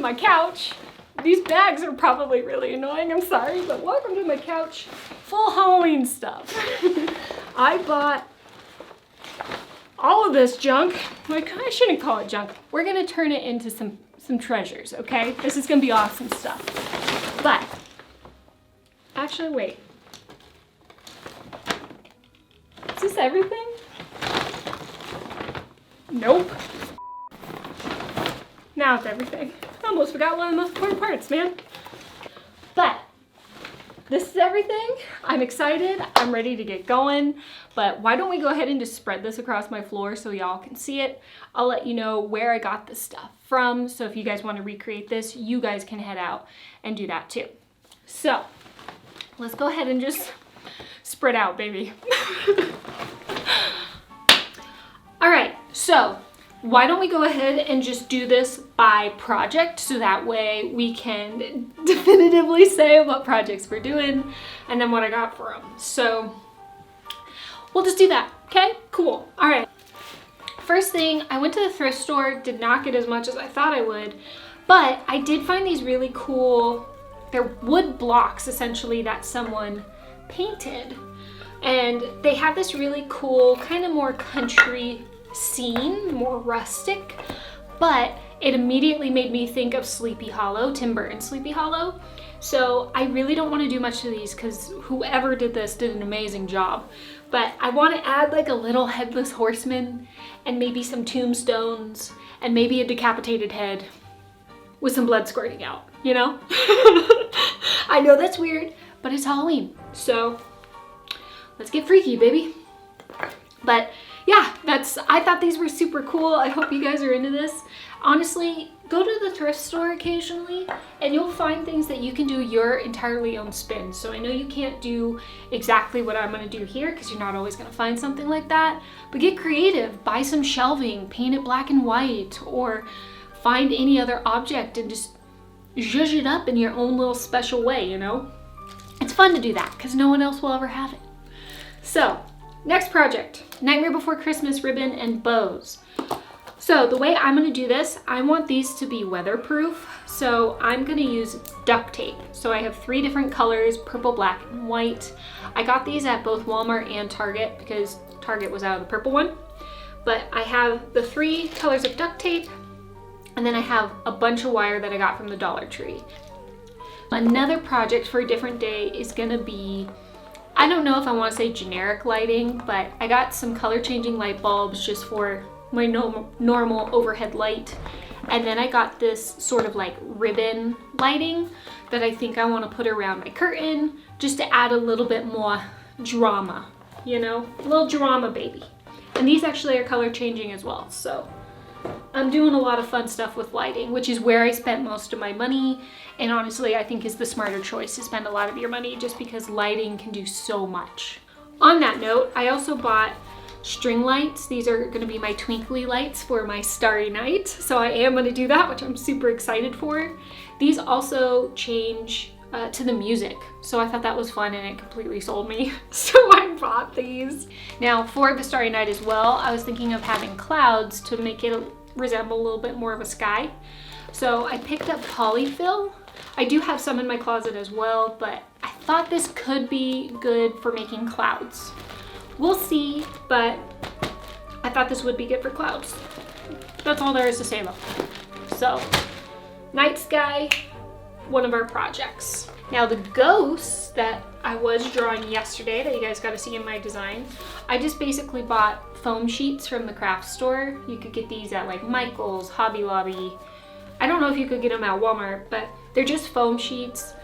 my couch. These bags are probably really annoying, I'm sorry, but welcome to my couch. Full Halloween stuff. I bought all of this junk. Like, I shouldn't call it junk. We're gonna turn it into some treasures, okay? This is gonna be awesome stuff. But, actually, wait. Is this everything? Nope. Now it's everything. I almost forgot one of the most important parts, man. But this is everything. I'm excited. I'm ready to get going. But why don't we go ahead and just spread this across my floor so y'all can see it. I'll let you know where I got this stuff from. So if you guys want to recreate this, you guys can head out and do that too. So let's go ahead and just spread out, baby. All right, so why don't we go ahead and just do this by project so that way we can definitively say what projects we're doing and then what I got for them. So we'll just do that, okay? Cool, all right. First thing, I went to the thrift store, did not get as much as I thought I would, but I did find these really cool, they're wood blocks essentially that someone painted. And they have this really cool, kind of more country scene, more rustic, but it immediately made me think of Sleepy Hollow, Tim Burton's Sleepy Hollow. So I really don't want to do much to these because whoever did this did an amazing job. But I want to add like a little headless horseman and maybe some tombstones and maybe a decapitated head with some blood squirting out, you know? I know that's weird, but it's Halloween, so let's get freaky, baby. But yeah, I thought these were super cool. I hope you guys are into this. Honestly, go to the thrift store occasionally and you'll find things that you can do your entirely own spin. So I know you can't do exactly what I'm gonna do here because you're not always gonna find something like that, but get creative, buy some shelving, paint it black and white, or find any other object and just zhuzh it up in your own little special way, you know? It's fun to do that because no one else will ever have it. So, next project, Nightmare Before Christmas ribbon and bows. So the way I'm gonna do this, I want these to be weatherproof. So I'm gonna use duct tape. So I have 3 different colors, purple, black, and white. I got these at both Walmart and Target because Target was out of the purple one. But I have the 3 colors of duct tape, and then I have a bunch of wire that I got from the Dollar Tree. Another project for a different day is gonna be, I don't know if I want to say generic lighting, but I got some color changing light bulbs just for my normal overhead light. And then I got this sort of like ribbon lighting that I think I want to put around my curtain just to add a little bit more drama, you know, a little drama, baby. And these actually are color changing as well. So I'm doing a lot of fun stuff with lighting, which is where I spent most of my money. And honestly, I think is the smarter choice to spend a lot of your money just because lighting can do so much. On that note, I also bought string lights. These are gonna be my twinkly lights for my starry night. So I am gonna do that, which I'm super excited for. These also change to the music. So I thought that was fun and it completely sold me. So I bought these. Now for the starry night as well, I was thinking of having clouds to make it resemble a little bit more of a sky. So I picked up polyfill. I do have some in my closet as well, but I thought this could be good for making clouds. We'll see, but I thought this would be good for clouds. That's all there is to say about that. So, night sky, one of our projects. Now the ghosts that I was drawing yesterday that you guys got to see in my design, I just basically bought foam sheets from the craft store. You could get these at like Michael's, Hobby Lobby. I don't know if you could get them at Walmart, but they're just foam sheets.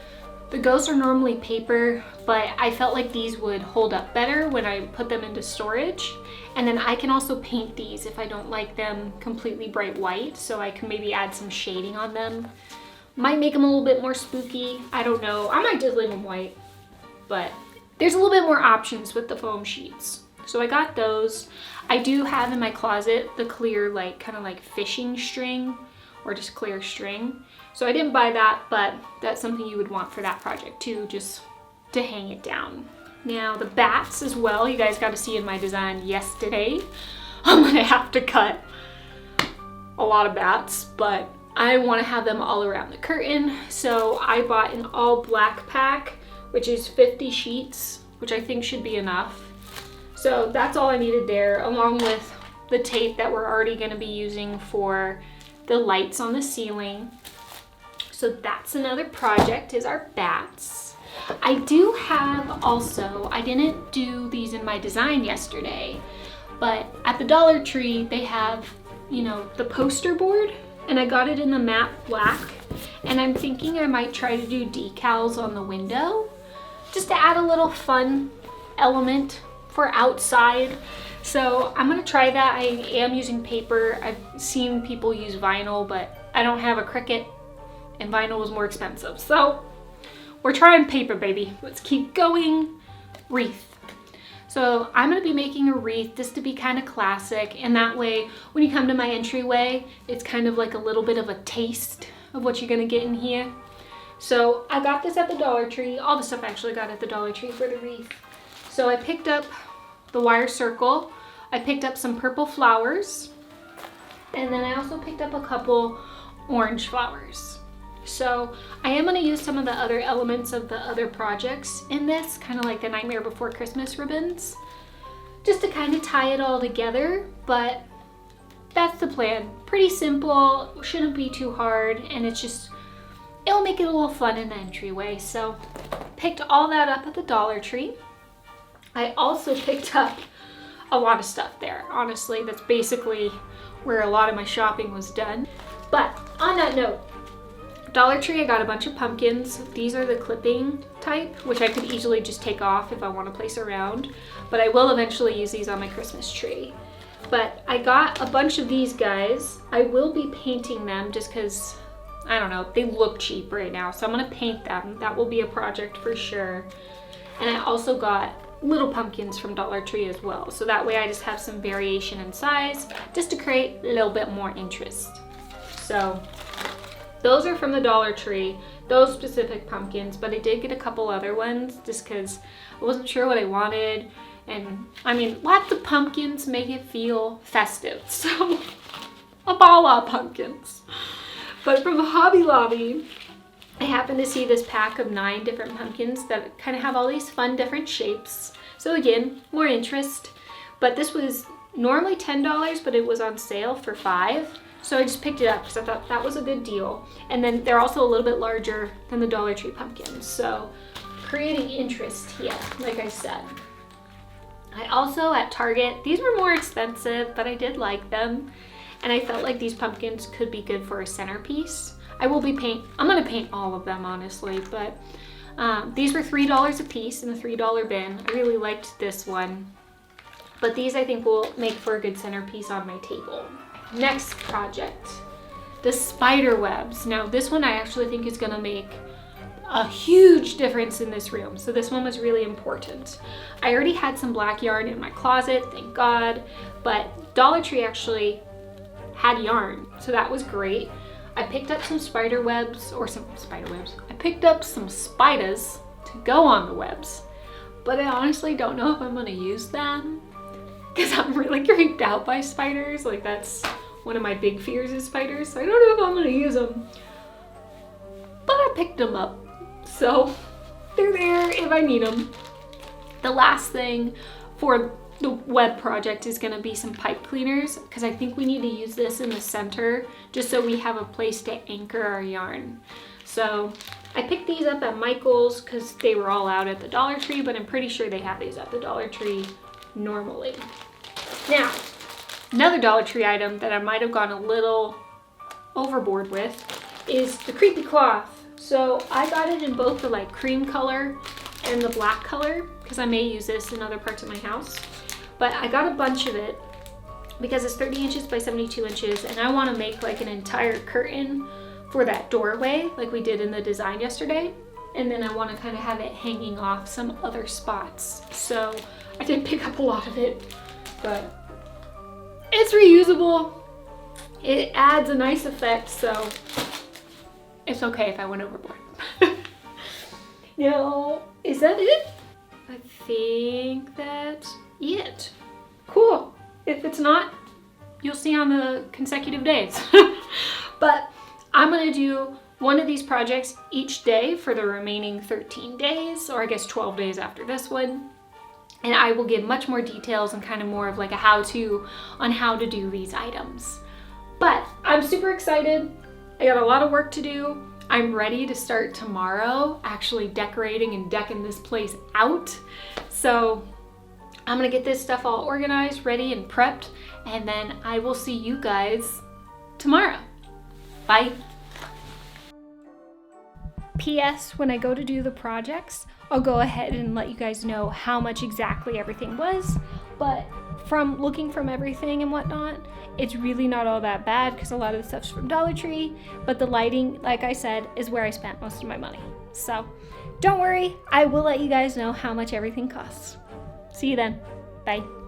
The ghosts are normally paper, but I felt like these would hold up better when I put them into storage. And then I can also paint these if I don't like them completely bright white, so I can maybe add some shading on them. Might make them a little bit more spooky, I don't know. I might just leave them white, but there's a little bit more options with the foam sheets. So I got those. I do have in my closet the clear, like kind of like fishing string, or just clear string. So I didn't buy that, but that's something you would want for that project too, just to hang it down. Now the bats as well, you guys got to see in my design yesterday. I'm gonna have to cut a lot of bats, but I want to have them all around the curtain. So I bought an all black pack, which is 50 sheets, which I think should be enough. So that's all I needed there, along with the tape that we're already going to be using for the lights on the ceiling. So that's another project, is our bats. I do have also, I didn't do these in my design yesterday, but at the Dollar Tree they have, you know, the poster board, and I got it in the matte black, and I'm thinking I might try to do decals on the window just to add a little fun element for outside. So I'm gonna try that. I am using paper. I've seen people use vinyl, but I don't have a Cricut, and vinyl was more expensive. So we're trying paper, baby. Let's keep going. Wreath. So I'm gonna be making a wreath just to be kind of classic, and that way when you come to my entryway, it's kind of like a little bit of a taste of what you're gonna get in here. So I got this at the Dollar Tree. All the stuff I actually got at the Dollar Tree for the wreath. So I picked up the wire circle, I picked up some purple flowers, and then I also picked up a couple orange flowers. So I am going to use some of the other elements of the other projects in this, kind of like the Nightmare Before Christmas ribbons, just to kind of tie it all together, but that's the plan. Pretty simple, shouldn't be too hard, and it's just, it'll make it a little fun in the entryway. So picked all that up at the Dollar Tree. I also picked up a lot of stuff there. Honestly, that's basically where a lot of my shopping was done. But on that note, Dollar Tree, I got a bunch of pumpkins. These are the clipping type, which I could easily just take off if I want to place around, but I will eventually use these on my Christmas tree. But I got a bunch of these guys. I will be painting them just because, I don't know, they look cheap right now, so I'm gonna paint them. That will be a project for sure. And I also got little pumpkins from Dollar Tree as well, so that way I just have some variation in size just to create a little bit more interest. So those are from the Dollar Tree, those specific pumpkins, but I did get a couple other ones just because I wasn't sure what I wanted, and I mean, lots of pumpkins make it feel festive, so I bought a lot of pumpkins. But from Hobby Lobby, I happened to see this pack of 9 different pumpkins that kind of have all these fun different shapes. So again, more interest. But this was normally $10, but it was on sale for $5. So I just picked it up because I thought that was a good deal. And then they're also a little bit larger than the Dollar Tree pumpkins. So creating interest here, like I said. I also, at Target, these were more expensive, but I did like them. And I felt like these pumpkins could be good for a centerpiece. I'm gonna paint all of them, honestly, but these were $3 a piece in the $3 bin. I really liked this one, but these I think will make for a good centerpiece on my table. Next project, the spider webs. Now this one I actually think is gonna make a huge difference in this room, so this one was really important. I already had some black yarn in my closet, thank God, but Dollar Tree actually had yarn, so that was great. I picked up some spider webs, or some spider webs. I picked up some spiders to go on the webs, but I honestly don't know if I'm gonna use them because I'm really creeped out by spiders. Like, that's one of my big fears is spiders, so I don't know if I'm gonna use them. But I picked them up, so they're there if I need them. The last thing for the web project is going to be some pipe cleaners, because I think we need to use this in the center just so we have a place to anchor our yarn. So I picked these up at Michael's because they were all out at the Dollar Tree, but I'm pretty sure they have these at the Dollar Tree normally. Now, another Dollar Tree item that I might have gone a little overboard with is the creepy cloth. So I got it in both the like cream color and the black color because I may use this in other parts of my house. But I got a bunch of it because it's 30 inches by 72 inches and I want to make like an entire curtain for that doorway like we did in the design yesterday. And then I want to kind of have it hanging off some other spots. So I did pick up a lot of it, but it's reusable. It adds a nice effect, so it's okay if I went overboard. Now, is that it? I think that's it. Cool. If it's not, you'll see on the consecutive days. But I'm gonna do one of these projects each day for the remaining 13 days, or I guess 12 days after this one. And I will give much more details and kind of more of like a how-to on how to do these items. But I'm super excited. I got a lot of work to do. I'm ready to start tomorrow, actually decorating and decking this place out. So I'm gonna get this stuff all organized, ready and prepped, and then I will see you guys tomorrow. Bye. P.S. When I go to do the projects, I'll go ahead and let you guys know how much exactly everything was, but from looking from everything and whatnot, it's really not all that bad because a lot of the stuff's from Dollar Tree, but the lighting, like I said, is where I spent most of my money. So don't worry, I will let you guys know how much everything costs. See you then. Bye.